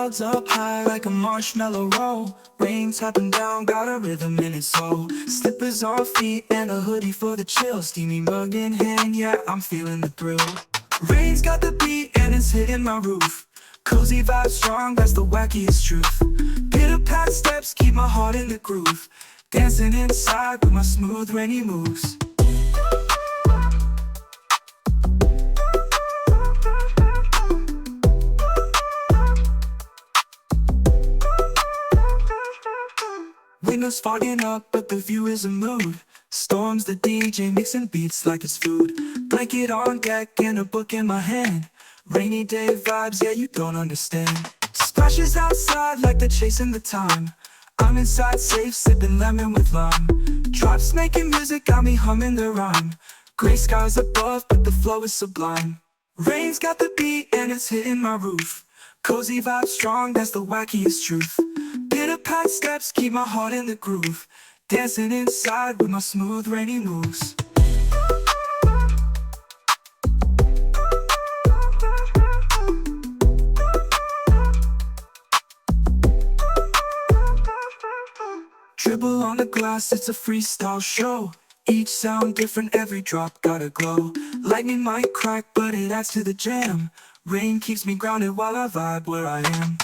clouds up high like a marshmallow roll. Rain tapping down, got a rhythm in its soul. Slippers on feet and a hoodie for the chill. Steamy mug in hand, yeah, I'm feeling the thrill. Rain's got the beat and it's hitting my roof. Cozy vibe strong, that's the wackiest truth. Pitter pat steps, keep my heart in the groove. Dancing inside with my smooth rainy moves. Windows fogging up, but the view is a mood. Storms the DJ, mixing beats like it's food. Blanket on deck and a book in my hand. Rainy day vibes, yeah, you don't understand. Splashes outside like they're chasing the time. I'm inside safe, sipping lemon with lime. Drops making music, got me humming the rhyme. Gray skies above, but the flow is sublime. Rain's got the beat and it's hitting my roof. Cozy vibe strong, that's the wackiest truth. Pitter pat steps, keep my heart in the groove. Dancing inside with my smooth rainy moves. Dribble on the glass, it's a freestyle show. Each sound different, every drop got a glow. Lightning might crack, but it adds to the jam. Rain keeps me grounded while I vibe where I am.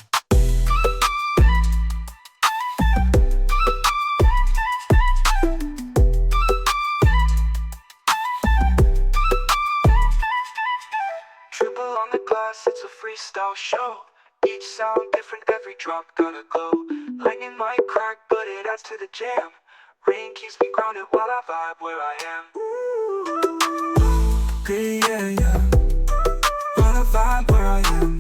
Dribble on the glass, it's a freestyle show. Each sound different, every drop got a glow. Lightning might crack, but it adds to the jam. Rain keeps me grounded while I vibe where I am. Yeah, yeah, yeah. While I vibe where I am.